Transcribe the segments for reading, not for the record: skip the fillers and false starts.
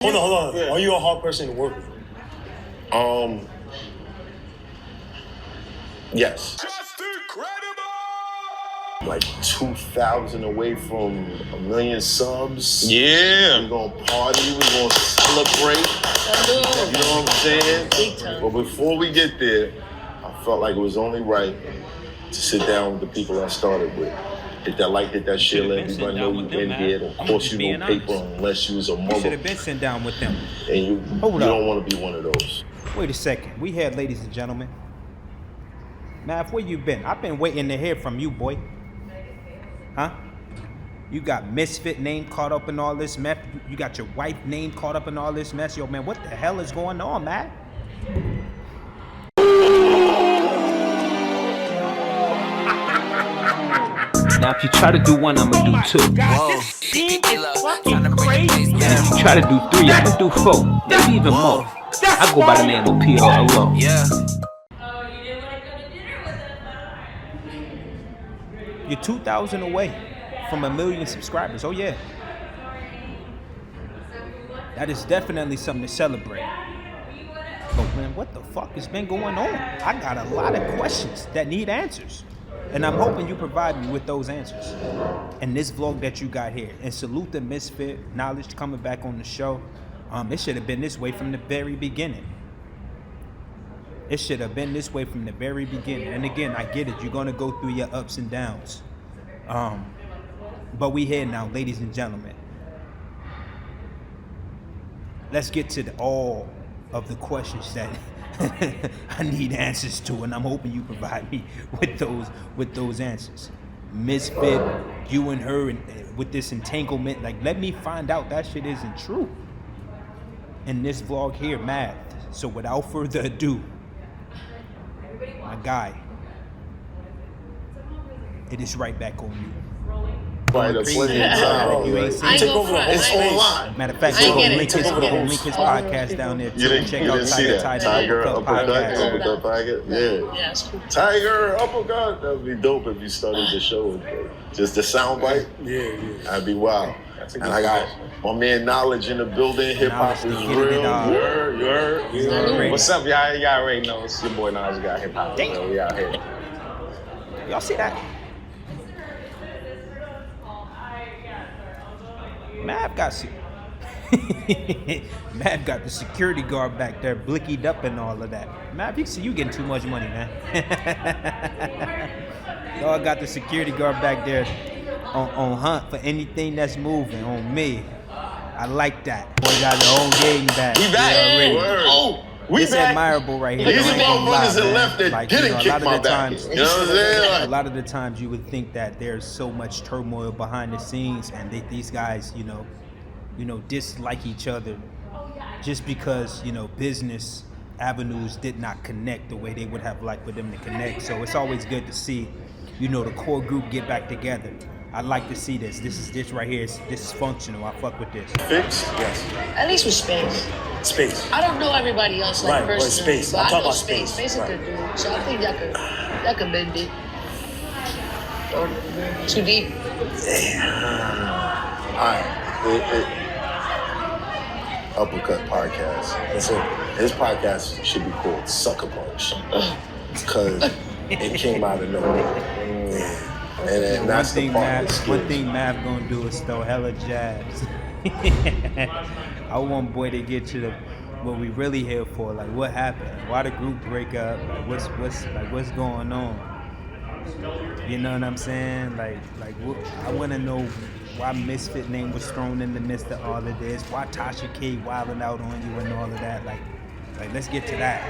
Hold on. Yeah. Are you a hard person to work with? Yes. Just incredible! Like 2,000 away from 1 million subs. Yeah. We're gonna party, we're gonna celebrate. You know what I'm saying? But before we get there, I felt like it was only right to sit down with the people I started with. Hit that like, hit that share, let everybody know you in here. Of course, you know paper unless you was a mother. You should have been sitting down with them. And you don't want to be one of those. Wait a second. We had, ladies and gentlemen. Mav, where you been? I've been waiting to hear from you, boy. Huh? You got Misfit name caught up in all this mess. You got your wife name caught up in all this mess. Yo, man, what the hell is going on, man? Now, if you try to do one, I'ma do two. Whoa. This team is fucking crazy. And if you try to do three, I'ma do four. Maybe even more. I go by the name of PRLO. Yeah. You're 2,000 away from 1 million subscribers. Oh, yeah. That is definitely something to celebrate. But, man, what the fuck has been going on? I got a lot of questions that need answers. And I'm hoping you provide me with those answers in this vlog that you got here. And salute the Misfit Knowledge coming back on the show. It should have been this way from the very beginning. It should have been this way from the very beginning. And again, I get it. You're going to go through your ups and downs. But we here now, ladies and gentlemen. Let's get to all of the questions that I need answers to, and I'm hoping you provide me with those answers. Misfit, you and her, and with this entanglement, like, let me find out that shit isn't true. In this vlog here, Matt. So without further ado, my guy, it is right back on you. Right, You ain't seen Take over the whole It's online. Matter of fact, we're gonna link his podcast down there too. Check out Tiger Uppercut Podcast. Yeah, Tiger Uppercut. That would be dope if you started the show with just the sound bite. Yeah. That'd be wild. And I got my man Knowledge in the building. Hip hop is real. What's up, y'all? Y'all already know it's your boy Knowledge got hip hop. So we out here. Y'all see that? Mav got the security guard back there blickied up and all of that. Mav, you see you getting too much money, man. Y'all got the security guard back there on hunt for anything that's moving on me. I like that. Boy got the whole game back. We back. We it's back. admirable right here. These motherfuckers that left that like, didn't kick my back. You know what I'm saying? A lot of the times you would think that there's so much turmoil behind the scenes, and these guys, you know, dislike each other just because, business avenues did not connect the way they would have liked for them to connect. So it's always good to see, the core group get back together. I like to see this. This right here. This is functional. I fuck with this. Fixed? Yes. At least with Space. Space. I don't know everybody else like Right, personally, Space. but I'm I talking know about Space. Space. Space is a good dude. So I think that could bend it. Or too deep. Alright. Uppercut Podcast. That's it. His podcast should be called Sucker Punch. Because it came out of nowhere. And that's the part that's one thing Mav gonna do is throw hella jabs. I want boy to get to what we really here for. Like, what happened? Why the group break up? Like, what's going on? You know what I'm saying? Like I want to know why Misfit name was thrown in the midst of all of this. Why Tasha K wilding out on you and all of that. Like let's get to that.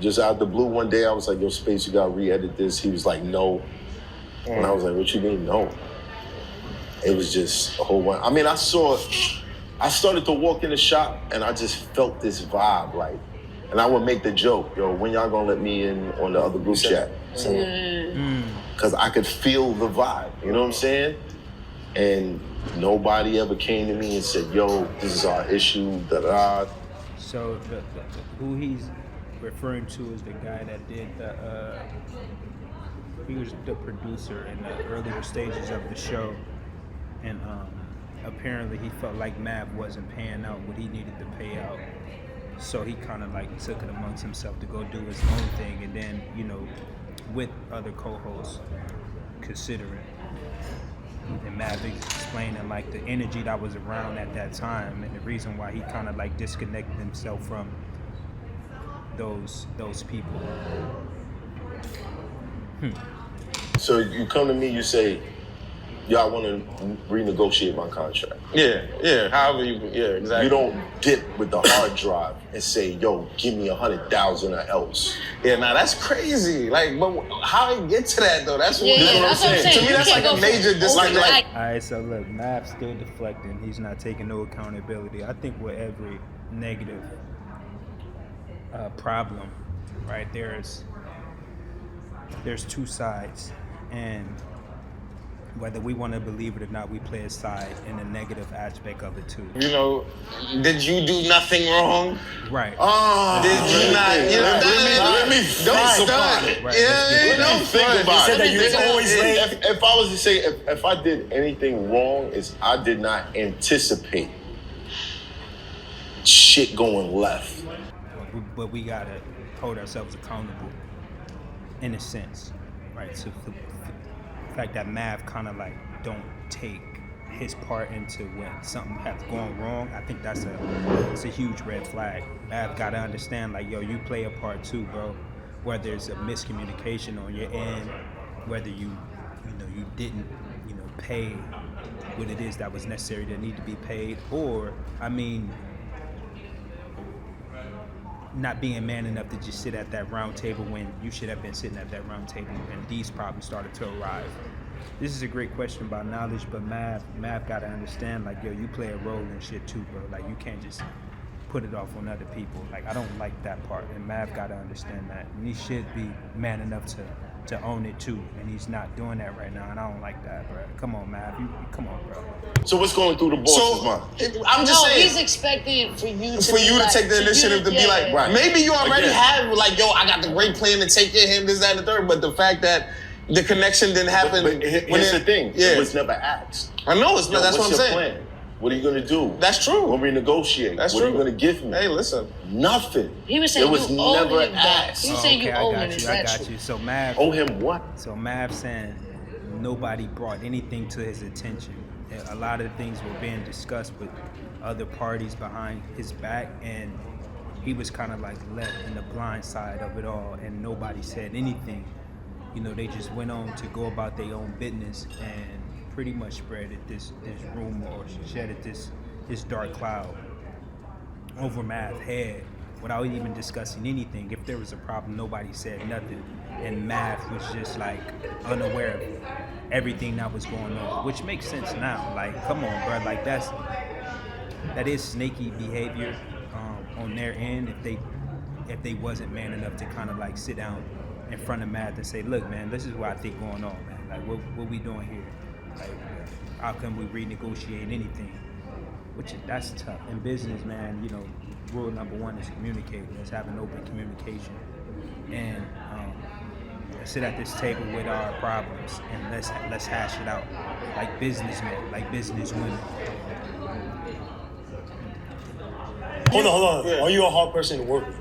Just out the blue one day, I was like, yo, Space, you gotta re-edit this. He was like, no. And I was like, what you mean, no? It was just a whole one. I mean, I started to walk in the shop and I just felt this vibe, like, and I would make the joke, yo, when y'all gonna let me in on the other group chat? Because I could feel the vibe, you know what I'm saying? And nobody ever came to me and said, yo, this is our issue, da-da. So who he's referring to is the guy that did he was the producer in the earlier stages of the show, and apparently he felt like Mav wasn't paying out what he needed to pay out. So he kind of like took it amongst himself to go do his own thing, and then, you know, with other co-hosts considering. And Mav explaining like the energy that was around at that time and the reason why he kind of like disconnected himself from those people. So you come to me, you say, "Yo, I want to renegotiate my contract." Yeah. However yeah, exactly. You don't dip with the hard drive and say, "Yo, give me 100,000 or else." Yeah, nah, that's crazy. Like, but how you get to that though? That's what, Yeah, that's what I'm that's what I'm saying. saying. To me, You that's can't like a go major for disconnect. All right, so look, Mav's still deflecting. He's not taking no accountability. I think with every negative problem, right, there's two sides, and whether we want to believe it or not, we play a side in the negative aspect of it too. You know, did you do nothing wrong? Right. Did you not? You know, Let me don't think about stunt. it. Right, Yeah, Let me don't think front. about said it. that you was always late. If I was to say, if I did anything wrong, is I did not anticipate shit going left. But we gotta hold ourselves accountable, in a sense, right? So the fact that Mav kind of like don't take his part into when something has gone wrong, I think it's a huge red flag. Mav gotta understand, like, yo, you play a part too, bro. Whether it's a miscommunication on your end, whether you didn't, pay what it is that was necessary that need to be paid, or not being man enough to just sit at that round table when you should have been sitting at that round table and these problems started to arrive. This is a great question about knowledge, but Mav gotta understand, like, yo, you play a role in shit too, bro. Like, you can't just put it off on other people. Like, I don't like that part, and Mav gotta understand that. And he should be man enough to own it too, and he's not doing that right now, and I don't like that, bro. Come on, Mav, you come on, bro. So what's going through the boss's mind? I'm just saying. He's expecting for you to take the initiative to be like, Right. maybe you already Again. have, like, yo, I got the great plan to take care of him, this, that, and the third, but the fact that the connection didn't happen. But here's the thing. Yeah. It was never asked. I know it's not. Yo, That's what I'm what's your saying. plan? What are you gonna do? That's true. When we negotiate, That's what true. are you gonna give me? Hey, listen. Nothing. He was saying it was you owe never him that. asked. He was saying you Okay, owe I him. got Is you. I that got true? you. So Mav. Owe him what? So Mav saying nobody brought anything to his attention. A lot of things were being discussed with other parties behind his back, and he was kind of like left in the blind side of it all, and nobody said anything. They just went on to go about their own business and pretty much spread this rumor or shedded this dark cloud over Mav's head without even discussing anything. If there was a problem, nobody said nothing, and Mav was just like unaware of everything that was going on, which makes sense now. Like, come on, bro. Like, that is snaky behavior on their end. If they wasn't man enough to kind of like sit down in front of Mav and say, look, man, this is what I think going on, man. Like, what we doing here? Like, how can we renegotiate anything? That's tough. In business, man, rule number one is communicating. Let's have an open communication. And sit at this table with our problems and let's hash it out like businessmen, like businesswomen. Hold on. Yeah. Are you a hard person to work with?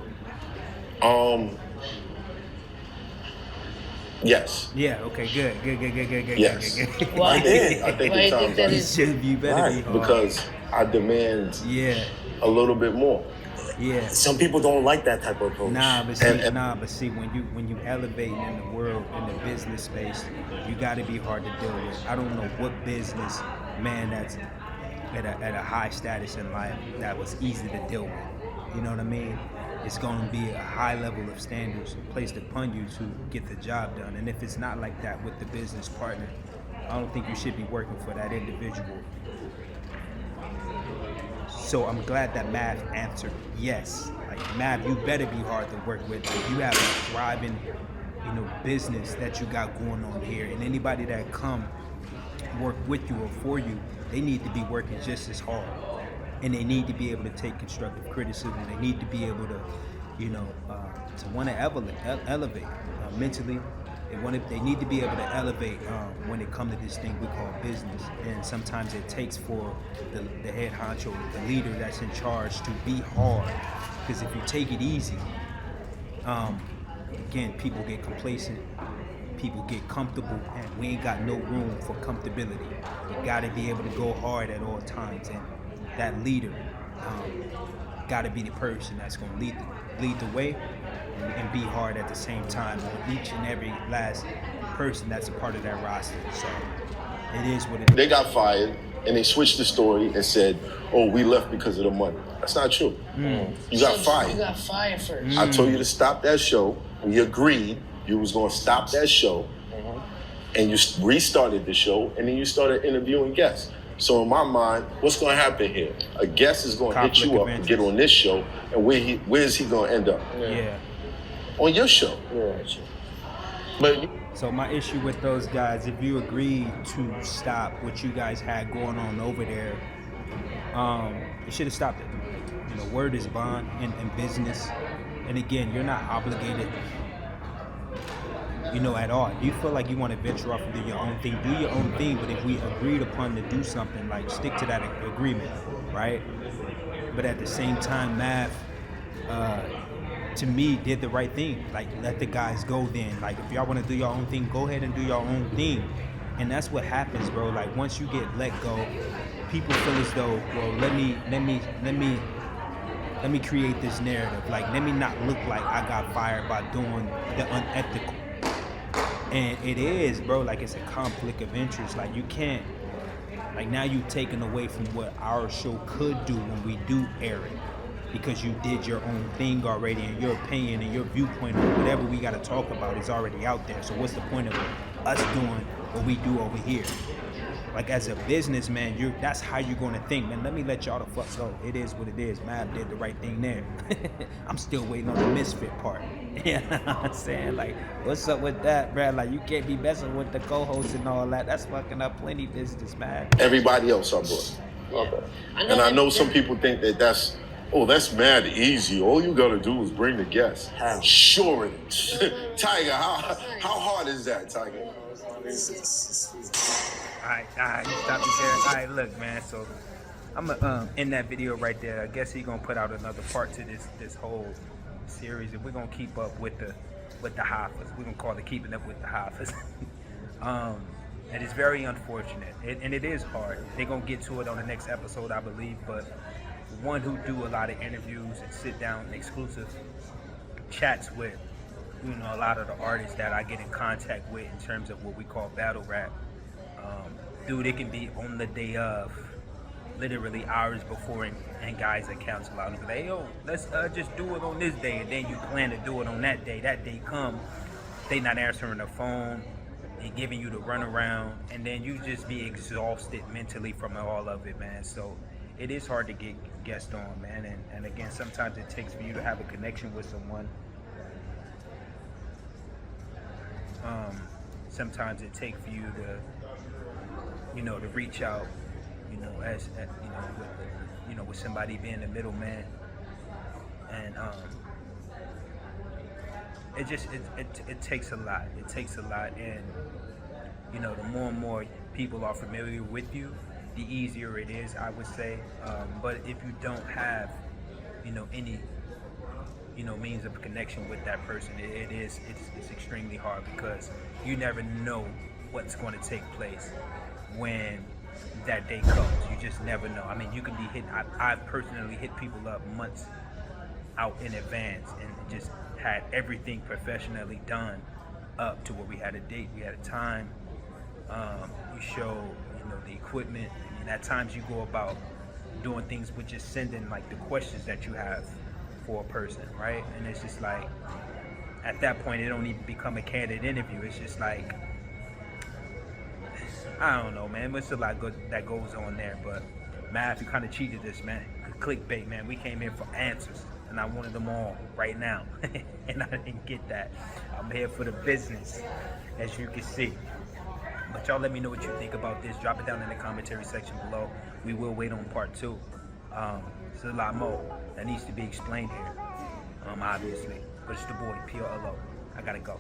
Yes. Yeah. Okay. Good. Yes. Good. Why? I think Why it you think sounds that like is? You better be hard. because I demand Yeah. a little bit more. Yeah. Some people don't like that type of approach. But see, when you elevating in the world, in the business space, you got to be hard to deal with. I don't know what business man that's at a high status in life that was easy to deal with. You know what I mean? It's going to be a high level of standards placed upon you to get the job done. And if it's not like that with the business partner, I don't think you should be working for that individual. So I'm glad that Mav answered yes. Like, Mav, you better be hard to work with. Like, you have a thriving, business that you got going on here, and anybody that come work with you or for you, they need to be working just as hard, and they need to be able to take constructive criticism. They need to be able to, to want to elevate mentally, They need to be able to elevate when it comes to this thing we call business. And sometimes it takes for the head honcho, the leader that's in charge, to be hard. Because if you take it easy, again, people get complacent, people get comfortable, and we ain't got no room for comfortability. You got to be able to go hard at all times, and that leader got to be the person that's going to lead the way and be hard at the same time on each and every last person that's a part of that roster. So it is what it is. They got fired, and they switched the story and said, "Oh, we left because of the money." That's not true. You got fired. You got fired first. I told you to stop that show. We agreed you was going to stop that show, and you restarted the show, and then you started interviewing guests. So in my mind, what's going to happen here? A guest is going to hit you up and get on this show, and where is he going to end up? Yeah. On your show. Yeah. But So my issue with those guys, if you agreed to stop what you guys had going on over there, you should have stopped it. You know, word is bond in business. And again, you're not obligated, you know, at all. If you feel like you want to venture off and do your own thing, do your own thing. But if we agreed upon to do something, like, stick to that agreement, right? But at the same time, Mav, to me, did the right thing. Like, let the guys go then. Like, if y'all want to do your own thing, go ahead and do your own thing. And that's what happens, bro. Like, once you get let go, people feel as though, well, let me create this narrative. Like, let me not look like I got fired by doing the unethical. And it is, bro, like, it's a conflict of interest. Like, you can't, like, now you've taken away from what our show could do when we do air it. Because you did your own thing already, and your opinion and your viewpoint on whatever we got to talk about is already out there. So what's the point of us doing what we do over here? Like, as a businessman, that's how you're going to think, man. Let me let y'all the fuck go. It is what it is. Mav did the right thing there. I'm still waiting on the misfit part. You know what I'm saying? Like, what's up with that, bro? Like, you can't be messing with the co-hosts and all that. That's fucking up plenty business, man. Everybody else I brought. okay. And I know some people think that's mad easy. All you got to do is bring the guests. How? Sure it is. Tiger, how hard is that, Tiger? All right, you stop me there. All right, look, man. So I'm gonna end that video right there. I guess he's gonna put out another part to this whole series, and we're gonna keep up with the HOFFAs. We're gonna call it keeping up with the HOFFAs. And it's very unfortunate, and it is hard. They're gonna get to it on the next episode, I believe. But one who do a lot of interviews and sit down exclusive chats with, you know, a lot of the artists that I get in contact with in terms of what we call battle rap. Dude, it can be on the day of, literally hours before, and guys that cancel out and be like, hey, yo, let's just do it on this day, and then you plan to do it on that day. That day come, they not answering the phone, and giving you the runaround, and then you just be exhausted mentally from all of it, man. So it is hard to get guests on, man, and again, sometimes it takes for you to have a connection with someone. Sometimes it takes for you to, you know, to reach out, you know, as you know, with somebody being the middleman, and it takes a lot. It takes a lot, and you know, the more and more people are familiar with you, the easier it is, I would say. But if you don't have, you know, any, you know, means of connection with that person, it's extremely hard, because you never know what's going to take place when that day comes. You just never know. I mean, you can be hit. I've personally hit people up months out in advance and just had everything professionally done up to where we had a date, we had a time, we show, you know, the equipment, and at times you go about doing things with just sending like the questions that you have for a person, right? And it's just like, at that point, it don't even become a candid interview. It's just like, I don't know, man. There's a lot that goes on there. But Mav, you kind of cheated this, man. Clickbait, man. We came in for answers, and I wanted them all right now, and I didn't get that. I'm here for the business, as you can see. But y'all let me know what you think about this. Drop it down in the commentary section below. We will wait on part 2. There's a lot more that needs to be explained here, obviously. But it's the boy, PRLO. I gotta go.